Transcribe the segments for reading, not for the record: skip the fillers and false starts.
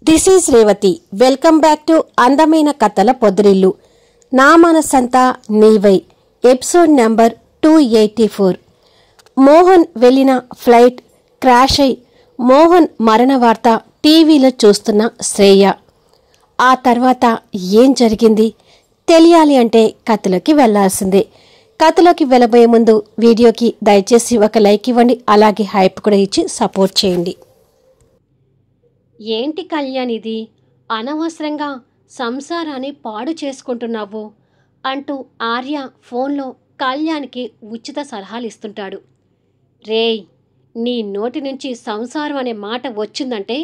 This is Revathi. Welcome back to అందమైన కథల పొదరిల్లు. నా మనసంతా నీవై. Episode number 284. మోహన్ వెళ్లిన ఫ్లైట్ క్రాష్ అయి మోహన్ మరణ వార్త టీవీలో చూస్తున్న శ్రేయ. ఆ తర్వాత ఏం జరిగింది తెలియాలి అంటే కథలోకి వెళ్లాల్సిందే. కథలోకి వెళ్ళబోయే ముందు వీడియోకి దయచేసి ఒక లైక్ ఇవ్వండి, అలాగే హైప్ కూడా ఇచ్చి సపోర్ట్ చేయండి. ఏంటి కళ్యాణ్ ఇది, అనవసరంగా సంసారాన్ని పాడు చేసుకుంటున్నావు అంటూ ఆర్య ఫోన్లో కళ్యాణ్కి ఉచిత సలహాలు ఇస్తుంటాడు. రేయ్, నీ నోటి నుంచి సంసారం అనే మాట వచ్చిందంటే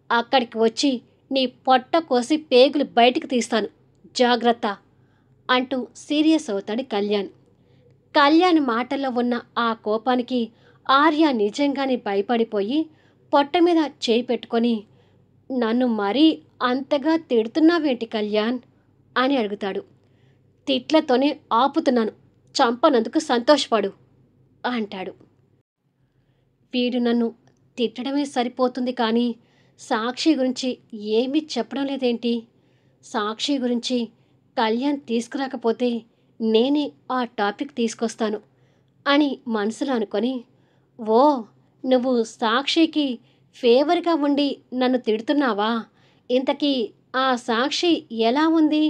అక్కడికి వచ్చి నీ పొట్ట కోసి పేగులు బయటికి తీస్తాను, జాగ్రత్త అంటూ సీరియస్ అవుతాడు కళ్యాణ్. కళ్యాణ్ మాటల్లో ఉన్న ఆ కోపానికి ఆర్య నిజంగానే భయపడిపోయి పొట్ట మీద చేయి పెట్టుకొని, నన్ను మరీ అంతగా తిడుతున్నావేంటి కళ్యాణ్ అని అడుగుతాడు. తిట్లతోనే ఆపుతున్నాను, చంపనందుకు సంతోషపడు అంటాడు. వీడు నన్ను తిట్టడమే సరిపోతుంది కానీ సాక్షి గురించి ఏమీ చెప్పడం లేదేంటి? సాక్షి గురించి కళ్యాణ్ తీసుకురాకపోతే నేనే ఆ టాపిక్ తీసుకొస్తాను అని మనసులో అనుకొని, ఓ నువ్వు సాక్షికి ఫేవర్గా ఉండి నన్ను తిడుతున్నావా? ఇంతకీ ఆ సాక్షి ఎలా ఉంది?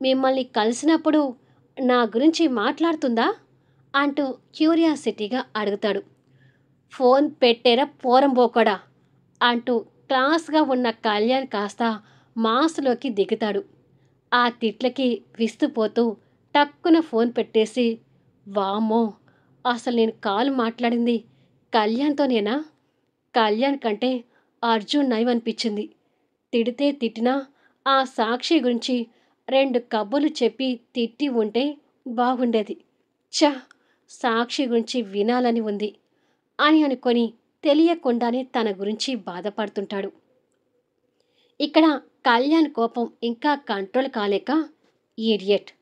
మిమ్మల్ని కలిసినప్పుడు నా గురించి మాట్లాడుతుందా అంటూ క్యూరియాసిటీగా అడుగుతాడు. ఫోన్ పెట్టేరా పోరంబోకడా అంటూ క్లాస్గా ఉన్న కళ్యాణ్ కాస్త మాస్లోకి దిగుతాడు. ఆ తిట్లకి విస్తుపోతూ టక్కున ఫోన్ పెట్టేసి, వామ్మో, అసలు నేను కాల్ మాట్లాడింది కళ్యాణ్తోనేనా? కళ్యాణ్ కంటే అర్జున్ నయం అనిపించింది. తిడితే తిట్టినా ఆ సాక్షి గురించి 2 కబుర్లు చెప్పి తిట్టి ఉంటే బాగుండేది. ఛ, సాక్షి గురించి వినాలని ఉంది అని అనుకొని తెలియకుండానే తన గురించి బాధపడుతుంటాడు. ఇక్కడ కళ్యాణ్ కోపం ఇంకా కంట్రోల్ కాలేక, ఈడియట్,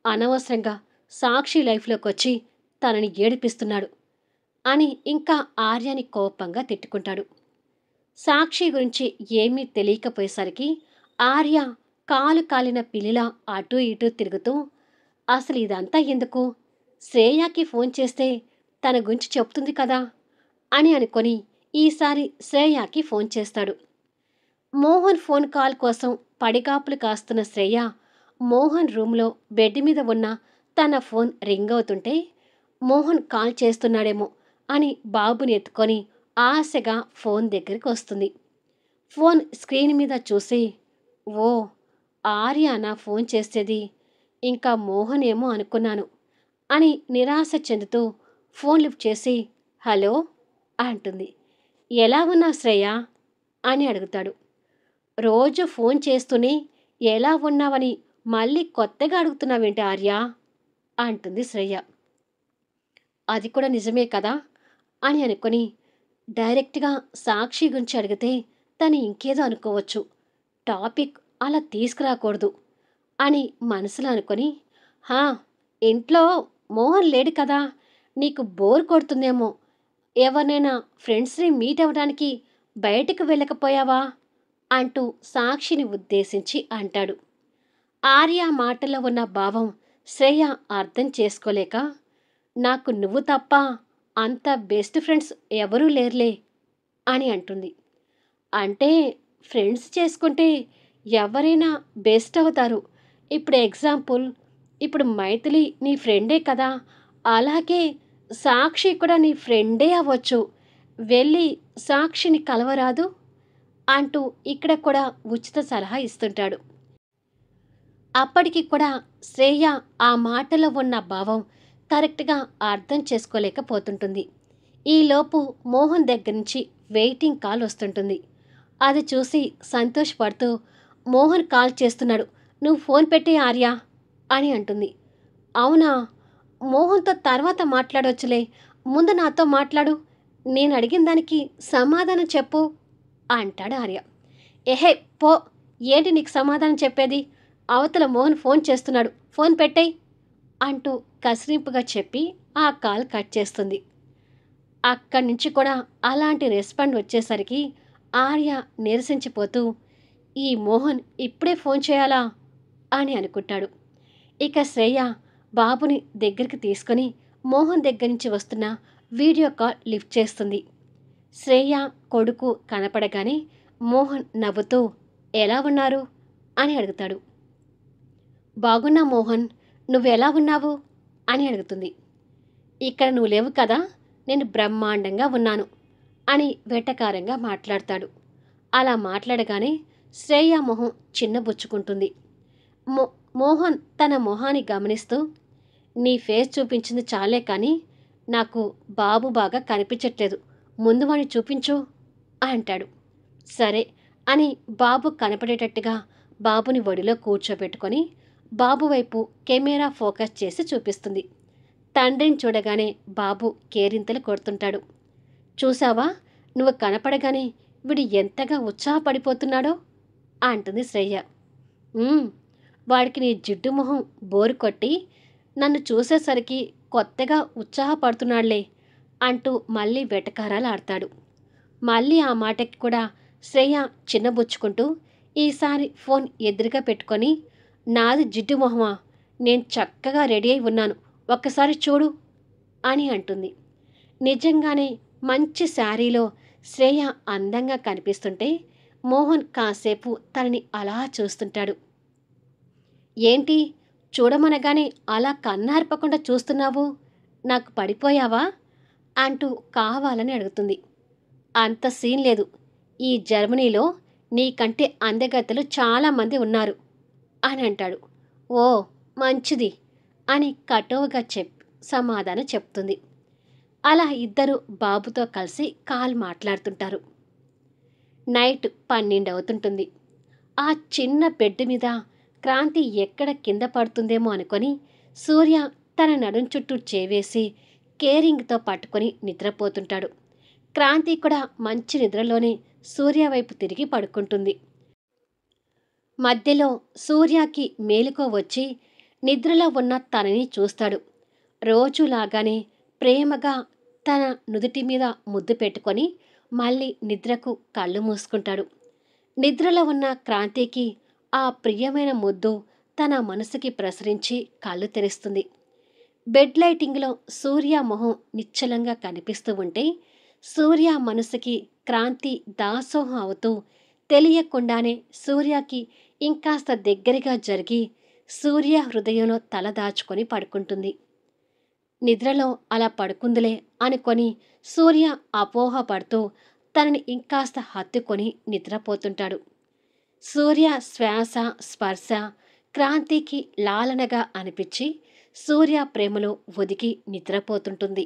అనవసరంగా సాక్షి లైఫ్లోకి వచ్చి తనని ఏడిపిస్తున్నాడు అని ఇంకా ఆర్యని కోపంగా తిట్టుకుంటాడు. సాక్షి గురించి ఏమీ తెలియకపోయేసరికి ఆర్య కాలు కాలిన పిల్లిలా అటూ ఇటూ తిరుగుతూ, అసలు ఇదంతా ఎందుకు? శ్రేయాకి ఫోన్ చేస్తే తన గురించి చెప్తుంది కదా అని అనుకొని ఈసారి శ్రేయాకి ఫోన్ చేస్తాడు. మోహన్ ఫోన్ కాల్ కోసం పడిగాపులు కాస్తున్న శ్రేయ మోహన్ రూమ్లో బెడ్ మీద ఉన్న తన ఫోన్ రింగ్ అవుతుంటే మోహన్ కాల్ చేస్తున్నాడేమో అని బాబుని ఎత్తుకొని ఆశగా ఫోన్ దగ్గరికి వస్తుంది. ఫోన్ స్క్రీన్ మీద చూసి, ఓ ఆర్యానా ఫోన్ చేసేది, ఇంకా మోహన్ ఏమో అనుకున్నాను అని నిరాశ చెందుతూ ఫోన్ లిఫ్ట్ చేసి, హలో అంటుంది. ఎలా ఉన్నావు శ్రేయ అని అడుగుతాడు. రోజు ఫోన్ చేస్తూనే ఎలా ఉన్నావని మళ్ళీ కొత్తగా అడుగుతున్నావేంటి ఆర్య అంటుంది శ్రేయ. అది కూడా నిజమే కదా అని అనుకొని, డైరెక్ట్గా సాక్షి గురించి అడిగితే తను ఇంకేదో అనుకోవచ్చు, టాపిక్ అలా తీసుకురాకూడదు అని మనసులో అనుకొని, హా, ఇంట్లో మోహన్ లేడు కదా, నీకు బోర్ కొడుతుందేమో, ఎవరినైనా ఫ్రెండ్స్ని మీట్ అవ్వడానికి బయటకు వెళ్ళకపోయావా అంటూ సాక్షిని ఉద్దేశించి అంటాడు. ఆర్య మాటలో ఉన్న భావం శ్రేయ అర్థం చేసుకోలేక, నాకు నువ్వు తప్ప అంత బెస్ట్ ఫ్రెండ్స్ ఎవరూ లేరులే అని అంటుంది. అంటే ఫ్రెండ్స్ చేసుకుంటే ఎవరైనా బెస్ట్ అవుతారు. ఇప్పుడు ఎగ్జాంపుల్, ఇప్పుడు మైథిలి నీ ఫ్రెండే కదా, అలాగే సాక్షి కూడా నీ ఫ్రెండే అవ్వచ్చు, వెళ్ళి సాక్షిని కలవరాదు అంటూ ఇక్కడ కూడా ఉచిత సలహా ఇస్తుంటాడు. అప్పటికి కూడా శ్రేయ ఆ మాటలో ఉన్న భావం కరెక్ట్గా అర్థం చేసుకోలేకపోతుంటుంది. ఈలోపు మోహన్ దగ్గర నుంచి వెయిటింగ్ కాల్ వస్తుంటుంది. అది చూసి సంతోషపడుతూ, మోహన్ కాల్ చేస్తున్నాడు, నువ్వు ఫోన్ పెట్టే ఆర్య అని అంటుంది. అవునా, మోహన్తో తర్వాత మాట్లాడవచ్చులే, ముందు నాతో మాట్లాడు, నేను అడిగిన దానికి సమాధానం చెప్పు అంటాడు ఆర్య. ఎహే పో, ఏంటి నీకు సమాధానం చెప్పేది, అవతల మోహన్ ఫోన్ చేస్తున్నాడు, ఫోన్ పెట్టేయ్ అంటూ కసిరింపుగా చెప్పి ఆ కాల్ కట్ చేస్తుంది. అక్కడి నుంచి కూడా అలాంటి రెస్పాండ్ వచ్చేసరికి ఆర్య నిరసించిపోతూ, ఈ మోహన్ ఇప్పుడే ఫోన్ చేయాలా అని అనుకుంటాడు. ఇక శ్రేయ బాబుని దగ్గరికి తీసుకొని మోహన్ దగ్గర నుంచి వస్తున్న వీడియో కాల్ లిఫ్ట్ చేస్తుంది. శ్రేయ కొడుకు కనపడగానే మోహన్ నవ్వుతూ ఎలా ఉన్నారు అని అడుగుతాడు. బాగున్నా మోహన్, నువ్వెలా ఉన్నావు అని అడుగుతుంది. ఇక్కడ నువ్వు లేవు కదా, నేను బ్రహ్మాండంగా ఉన్నాను అని వెటకారంగా మాట్లాడతాడు. అలా మాట్లాడగానే శ్రేయ మొహం చిన్నబుచ్చుకుంటుంది. మోహన్ తన మొహాన్ని గమనిస్తూ నీ ఫేస్ చూపించింది చాలే కానీ నాకు బాబు బాగా కనిపించట్లేదు, ముందు వాణ్ణి చూపించు అంటాడు. సరే అని బాబు కనపడేటట్టుగా బాబుని ఒడిలో కూర్చోబెట్టుకొని బాబు వైపు కెమెరా ఫోకస్ చేసి చూపిస్తుంది. తండ్రిని చూడగానే బాబు కేరింతలు కొడుతుంటాడు. చూసావా, నువ్వు కనపడగానే వీడు ఎంతగా ఉత్సాహపడిపోతున్నాడో అంటుంది శ్రేయ. వాడికి నీ జిడ్డు మొహం బోరు కొట్టి నన్ను చూసేసరికి కొత్తగా ఉత్సాహపడుతున్నాడులే అంటూ మళ్ళీ వెటకారాలు ఆడతాడు. మళ్ళీ ఆ మాటకి కూడా శ్రేయ చిన్నబుచ్చుకుంటూ ఈసారి ఫోన్ ఎదురుగా పెట్టుకొని నాది జిడ్డు మొహమా, నేను చక్కగా రెడీ అయి ఉన్నాను, ఒక్కసారి చూడు అని అంటుంది. నిజంగానే మంచి శారీలో శ్రేయ అందంగా కనిపిస్తుంటే మోహన్ కాసేపు తనని అలా చూస్తుంటాడు. ఏంటి చూడమనగానే అలా కన్నార్పకుండా చూస్తున్నావు, నాకు పడిపోయావా అంటూ కావాలని అడుగుతుంది. అంత సీన్ లేదు, ఈ జర్మనీలో నీకంటే అందగత్తెలు చాలామంది ఉన్నారు అని అంటాడు. ఓ మంచిది అని కటువుగా సమాధానం చెప్తుంది. అలా ఇద్దరు బాబుతో కలిసి కాల్ మాట్లాడుతుంటారు. నైట్ 12 అవుతుంటుంది. ఆ చిన్న బెడ్ మీద క్రాంతి ఎక్కడ కింద పడుతుందేమో అనుకొని సూర్య తన నడుం చుట్టూ చేవేసి కేరింగ్తో పట్టుకొని నిద్రపోతుంటాడు. క్రాంతి కూడా మంచి నిద్రలోనే సూర్య వైపు తిరిగి పడుకుంటుంది. మధ్యలో సూర్యకి మేలుకో వచ్చి నిద్రలో ఉన్న తనని చూస్తాడు. రోజులాగానే ప్రేమగా తన నుదుటి మీద ముద్దు పెట్టుకొని మళ్ళీ నిద్రకు కళ్ళు మూసుకుంటాడు. నిద్రలో ఉన్న క్రాంతికి ఆ ప్రియమైన ముద్దు తన మనసుకి ప్రసరించి కళ్ళు తెరుస్తుంది. బెడ్ లైటింగ్లో సూర్య మొహం నిశ్చలంగా కనిపిస్తూ ఉంటే సూర్య మనసుకి క్రాంతి దాసోహం అవుతూ తెలియకుండానే సూర్యకి ఇంకాస్త దగ్గరగా జరిగి సూర్య హృదయంలో తల దాచుకొని పడుకుంటుంది. నిద్రలో అలా పడుకుందిలే అనుకొని సూర్య అపోహపడుతూ తనని ఇంకాస్త హత్తుకొని నిద్రపోతుంటాడు. సూర్య శ్వాస స్పర్శ క్రాంతికి లాలనగా అనిపించి సూర్య ప్రేమలో ఒదిగి నిద్రపోతుంటుంది.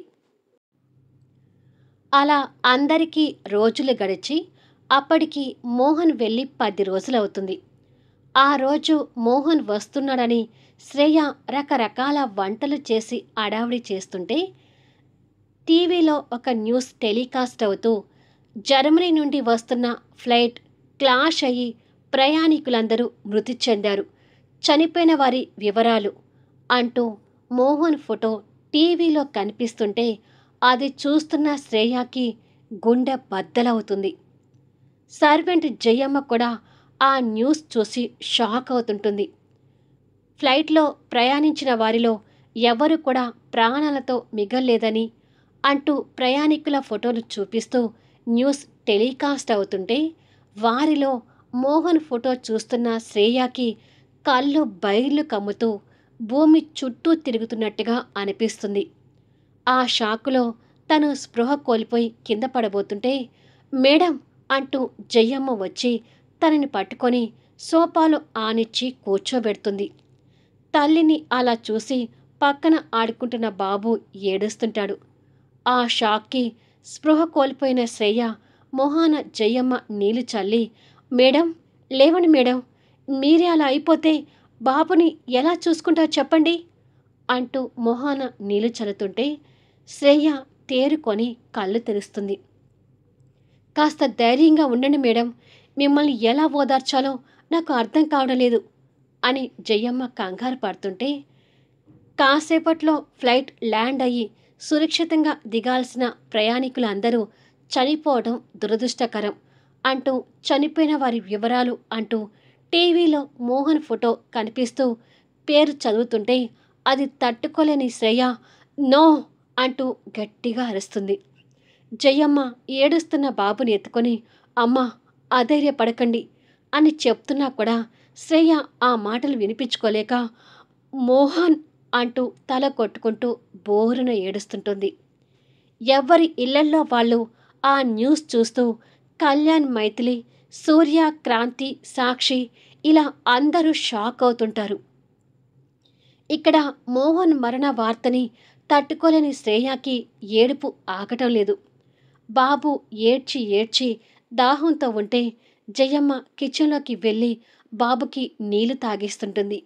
అలా అందరికీ రోజులు గడిచి అప్పటికి మోహన్ వెళ్ళి 10 రోజులవుతుంది. ఆ రోజు మోహన్ వస్తున్నాడని శ్రేయ రకరకాల వంటలు చేసి అడావిడి చేస్తుంటే టీవీలో ఒక న్యూస్ టెలికాస్ట్ అవుతూ జర్మనీ నుండి వస్తున్న ఫ్లైట్ క్లాష్ అయ్యి ప్రయాణికులందరూ మృతి చెందారు, చనిపోయిన వారి వివరాలు అంటూ మోహన్ ఫోటో టీవీలో కనిపిస్తుంటే అది చూస్తున్న శ్రేయకి గుండె బద్దలవుతుంది. సర్వెంట్ జయమ్మ కూడా ఆ న్యూస్ చూసి షాక్ అవుతుంటుంది. ఫ్లైట్లో ప్రయాణించిన వారిలో ఎవరు కూడా ప్రాణాలతో మిగల్లేదని అంటూ ప్రయాణికుల ఫోటోలు చూపిస్తూ న్యూస్ టెలికాస్ట్ అవుతుంటే వారిలో మోహన్ ఫోటో చూస్తున్న శ్రేయకి కళ్ళు బైర్లు కమ్ముతూ భూమి చుట్టూ తిరుగుతున్నట్టుగా అనిపిస్తుంది. ఆ షాకులో తను స్పృహ కోల్పోయి కింద పడబోతుంటే మేడం అంటూ జయమ్మ వచ్చి తనని పట్టుకొని సోఫాలో ఆనిచ్చి కూర్చోబెడుతుంది. తల్లిని అలా చూసి పక్కన ఆడుకుంటున్న బాబు ఏడుస్తుంటాడు. ఆ షాక్కి స్పృహ కోల్పోయిన శ్రేయ మొహాన జయమ్మ నీళ్లు చల్లి మేడం లేవండి మేడం, మీరే అలా అయిపోతే బాబుని ఎలా చూసుకుంటారో చెప్పండి అంటూ మొహాన నీళ్లు చల్లుతుంటే శ్రేయ తేరుకొని కళ్ళు తెరుస్తుంది. కాస్త ధైర్యంగా ఉండండి మేడం, మిమ్మల్ని ఎలా ఓదార్చాలో నాకు అర్థం కావడం లేదు అని జయమ్మ కంగారు పడుతుంటే కాసేపట్లో ఫ్లైట్ ల్యాండ్ అయ్యి సురక్షితంగా దిగాల్సిన ప్రయాణికులందరూ చనిపోవడం దురదృష్టకరం అంటూ చనిపోయిన వారి వివరాలు అంటూ టీవీలో మోహన్ ఫోటో కనిపిస్తూ పేరు చదువుతుంటే అది తట్టుకోలేని శ్రేయ నో అంటూ గట్టిగా అరుస్తుంది. జయమ్మ ఏడుస్తున్న బాబుని ఎత్తుకొని అమ్మ అధైర్యపడకండి అని చెప్తున్నా కూడా శ్రేయ ఆ మాటలు వినిపించుకోలేక మోహన్ అంటూ తల కొట్టుకుంటూ బోరున ఏడుస్తుంటుంది. ఎవరి ఇళ్లల్లో వాళ్ళు ఆ న్యూస్ చూస్తూ కళ్యాణ్, మైథిలి, సూర్య, క్రాంతి, సాక్షి ఇలా అందరూ షాక్ అవుతుంటారు. ఇక్కడ మోహన్ మరణ వార్తని తట్టుకోలేని శ్రేయకి ఏడుపు ఆగటం లేదు. బాబు ఏడ్చి ఏడ్చి దాహంతో ఉంటే జయమ్మ కిచెన్లోకి వెళ్ళి బాబుకి నీళ్లు తాగిస్తుంటుంది.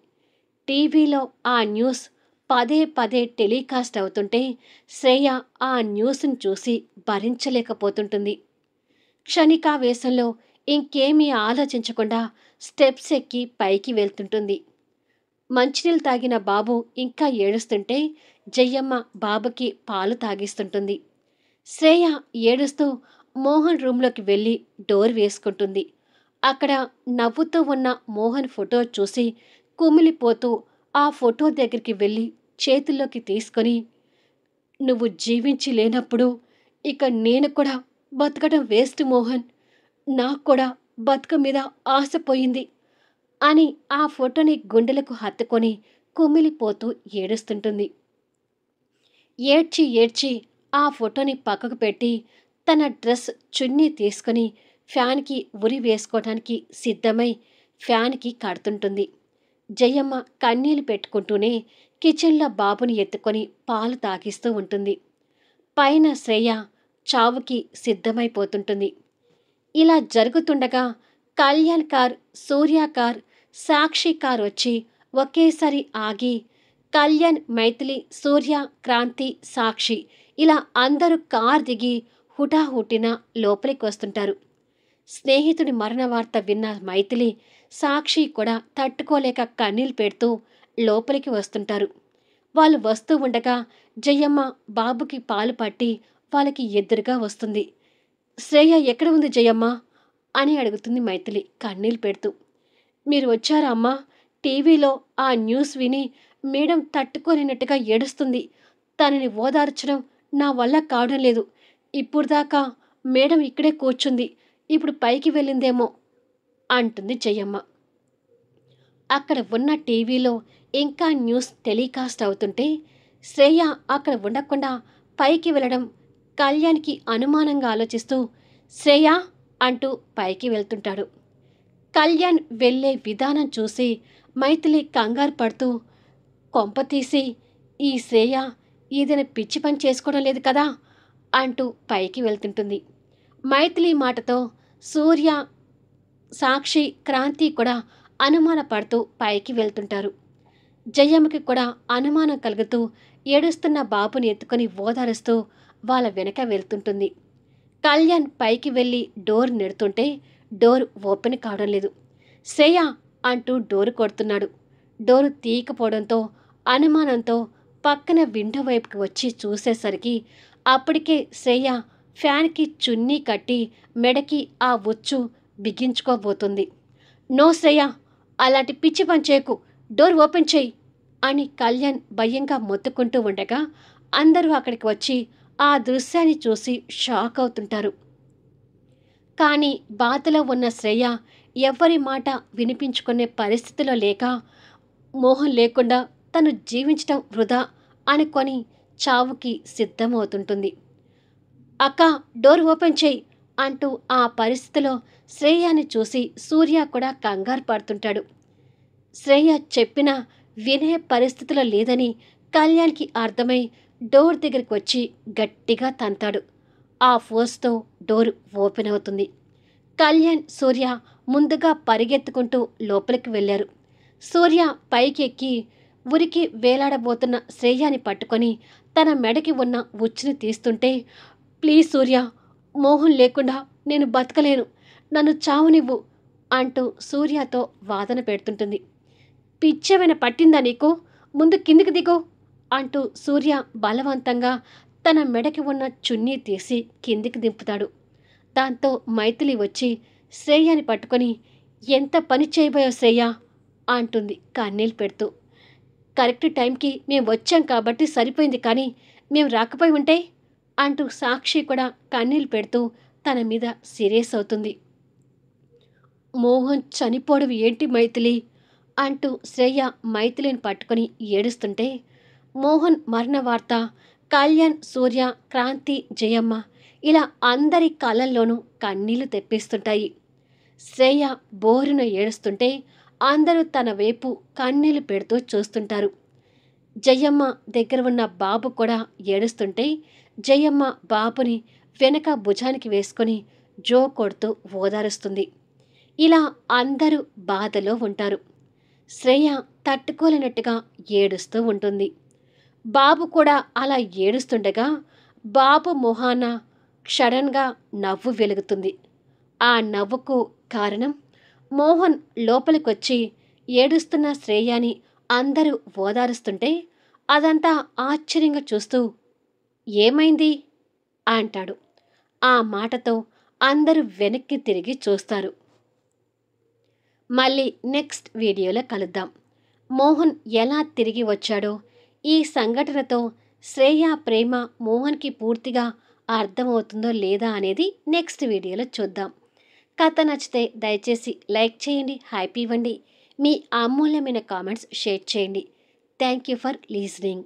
టీవీలో ఆ న్యూస్ పదే పదే టెలికాస్ట్ అవుతుంటే శ్రేయ ఆ న్యూస్ని చూసి భరించలేకపోతుంటుంది. క్షణికావేశంలో ఇంకేమీ ఆలోచించకుండా స్టెప్స్ ఎక్కి పైకి వెళ్తుంటుంది. మంచినీళ్ళు తాగిన బాబు ఇంకా ఏడుస్తుంటే జయమ్మ బాబుకి పాలు తాగిస్తుంటుంది. శ్రేయ ఏడుస్తూ మోహన్ రూంలోకి వెళ్ళి డోర్ వేసుకుంటుంది. అక్కడ నవ్వుతూ ఉన్న మోహన్ ఫోటో చూసి కుమిలిపోతూ ఆ ఫోటో దగ్గరికి వెళ్ళి చేతుల్లోకి తీసుకొని నువ్వు జీవించి లేనప్పుడు ఇక నేను కూడా బతకడం వేస్ట్ మోహన్, నాకు కూడా బతుకు మీద ఆశ పోయింది అని ఆ ఫోటోని గుండెలకు హత్తుకొని కుమిలిపోతూ ఏడుస్తుంటుంది. ఏడ్చి ఏడ్చి ఆ ఫోటోని పక్కకు పెట్టి తన డ్రెస్ చున్నీ తీసుకుని ఫ్యాన్కి ఉరి వేసుకోవడానికి సిద్ధమై ఫ్యాన్కి కడుతుంటుంది. జయమ్మ కన్నీళ్లు పెట్టుకుంటూనే కిచెన్లో బాబుని ఎత్తుకొని పాలు తాగిస్తూ ఉంటుంది. పైన శ్రేయ చావుకి సిద్ధమైపోతుంటుంది. ఇలా జరుగుతుండగా కళ్యాణ్ కార్, సూర్య కార్, సాక్షి కార్ వచ్చి ఒకేసారి ఆగి కళ్యాణ్, మైథిలి, సూర్య, క్రాంతి, సాక్షి ఇలా అందరూ కార్ దిగి హుటాహుటిన లోపలికి వస్తుంటారు. స్నేహితుడి మరణ వార్త విన్న మైథిలి, సాక్షి కూడా తట్టుకోలేక కన్నీళ్ళు పెడుతూ లోపలికి వస్తుంటారు. వాళ్ళు వస్తూ ఉండగా జయమ్మ బాబుకి పాలు పట్టి వాళ్ళకి ఎదురుగా వస్తుంది. శ్రేయ ఎక్కడ ఉంది జయమ్మ అని అడుగుతుంది మైథిలి కన్నీళ్ళు పెడుతూ. మీరు వచ్చారా అమ్మా? టీవీలో ఆ న్యూస్ విని మేడం తట్టుకోలేనట్టుగా ఏడుస్తుంది. తనని ఓదార్చడం నా వల్ల కావడం లేదు. ఇప్పుడు దాకా మేడం ఇక్కడే కూర్చుంది, ఇప్పుడు పైకి వెళ్ళిందేమో అంటుంది జయమ్మ. అక్కడ ఉన్న టీవీలో ఇంకా న్యూస్ టెలికాస్ట్ అవుతుంటే శ్రేయ అక్కడ ఉండకుండా పైకి వెళ్ళడం కళ్యాణ్కి అనుమానంగా ఆలోచిస్తూ శ్రేయ అంటూ పైకి వెళ్తుంటాడు. కళ్యాణ్ వెళ్ళే విధానం చూసి మైథిలి కంగారు పడుతూ కొంపతీసి ఈ శ్రేయ ఏదైనా పిచ్చి పని చేసుకోవడం లేదు కదా అంటూ పైకి వెళ్తుంటుంది. మైథిలి మాటతో సూర్య, సాక్షి, క్రాంతి కూడా అనుమానపడుతూ పైకి వెళ్తుంటారు. జయమ్మకి కూడా అనుమానం కలుగుతూ ఏడుస్తున్న బాబుని ఎత్తుకొని ఓదారుస్తూ వాళ్ళ వెనక వెళ్తుంటుంది. కళ్యాణ్ పైకి వెళ్ళి డోర్ నెడుతుంటే డోర్ ఓపెన్ కావడం లేదు. శ్రేయ అంటూ డోరు కొడుతున్నాడు. డోరు తీయకపోవడంతో అనుమానంతో పక్కన విండో వైపుకి వచ్చి చూసేసరికి అప్పటికే శ్రేయ ఫ్యాన్కి చున్నీ కట్టి మెడకి ఆ ఉచ్చు బిగించుకోబోతుంది. నో శ్రేయ, అలాంటి పిచ్చి పని చేయకు, డోర్ ఓపెన్ చేయి అని కళ్యాణ్ భయంగా మొత్తుకుంటూ ఉండగా అందరూ అక్కడికి వచ్చి ఆ దృశ్యాన్ని చూసి షాక్ అవుతుంటారు. కానీ బాధలో ఉన్న శ్రేయ ఎవ్వరి మాట వినిపించుకునే పరిస్థితిలో లేక మోహం లేకుండా తను జీవించటం వృధా అనుకొని చావుకి సిద్ధమవుతుంటుంది. అక్క డోర్ ఓపెన్ చేయి అంటూ ఆ పరిస్థితిలో శ్రేయాని చూసి సూర్య కూడా కంగారు పడుతుంటాడు. శ్రేయ చెప్పినా వినే పరిస్థితిలో లేదని కళ్యాణ్కి అర్థమై డోర్ దగ్గరికి వచ్చి గట్టిగా తంతాడు. ఆ ఫోర్స్తో డోర్ ఓపెన్ అవుతుంది. కళ్యాణ్, సూర్య ముందుగా పరిగెత్తుకుంటూ లోపలికి వెళ్ళారు. సూర్య పైకి ఎక్కి ఉరికి వేలాడబోతున్న శ్రేయాని పట్టుకొని తన మెడకి ఉన్న ఉచ్చుని తీస్తుంటే ప్లీజ్ సూర్య, మోహన్ లేకుండా నేను బతకలేను, నన్ను చావునివ్వు అంటూ సూర్యతో వాదన పెడుతుంటుంది. పిచ్చేమైనా పట్టిందా నీకు? ముందు కిందికి దిగు అంటూ సూర్య బలవంతంగా తన మెడకి ఉన్న చున్నీ తీసి కిందికి దింపుతాడు. దాంతో మైథిలి వచ్చి శ్రేయని పట్టుకొని ఎంత పని చేయబోయావు శ్రేయ అంటుంది కన్నీళ్ళు పెడుతూ. కరెక్ట్ టైంకి మేము వచ్చాం కాబట్టి సరిపోయింది, కానీ మేము రాకపోయి ఉంటే అంటూ సాక్షి కూడా కన్నీళ్ళు పెడుతూ తన మీద సీరియస్ అవుతుంది. మోహన్ చనిపోవడం ఏంటి మైథిలి అంటూ శ్రేయ మైథిలిని పట్టుకొని ఏడుస్తుంటే, మోహన్ మరణ వార్త కళ్యాణ్, సూర్య, క్రాంతి, జయమ్మ ఇలా అందరి కళ్ళల్లోనూ కన్నీళ్లు తెప్పిస్తుంటాయి. శ్రేయ బోరున ఏడుస్తుంటే అందరూ తన వైపు కన్నీళ్లు పెడుతూ చూస్తుంటారు. జయమ్మ దగ్గర ఉన్న బాబు కూడా ఏడుస్తుంటే జయమ్మ బాబుని వెనక భుజానికి వేసుకొని జో కొడుతూ ఓదారుస్తుంది. ఇలా అందరూ బాధలో ఉంటారు. శ్రేయ తట్టుకోలేనట్టుగా ఏడుస్తూ ఉంటుంది. బాబు కూడా అలా ఏడుస్తుండగా బాబు మొహాన సడన్గా నవ్వు వెలుగుతుంది. ఆ నవ్వుకు కారణం మోహన్ లోపలికొచ్చి ఏడుస్తున్న శ్రేయాని అందరూ ఓదారుస్తుంటే అదంతా ఆశ్చర్యంగా చూస్తూ ఏమైంది అంటాడు. ఆ మాటతో అందరూ వెనక్కి తిరిగి చూస్తారు. మళ్ళీ నెక్స్ట్ వీడియోలో కలుద్దాం. మోహన్ ఎలా తిరిగి వచ్చాడో, ఈ సంఘటనతో శ్రేయ ప్రేమ మోహన్కి పూర్తిగా అర్థమవుతుందో లేదా అనేది నెక్స్ట్ వీడియోలో చూద్దాం. కథ నచ్చితే దయచేసి లైక్ చేయండి, హ్యాపీ ఇవ్వండి, మీ అమూల్యమైన కామెంట్స్ షేర్ చేయండి. Thank you for లీజనింగ్.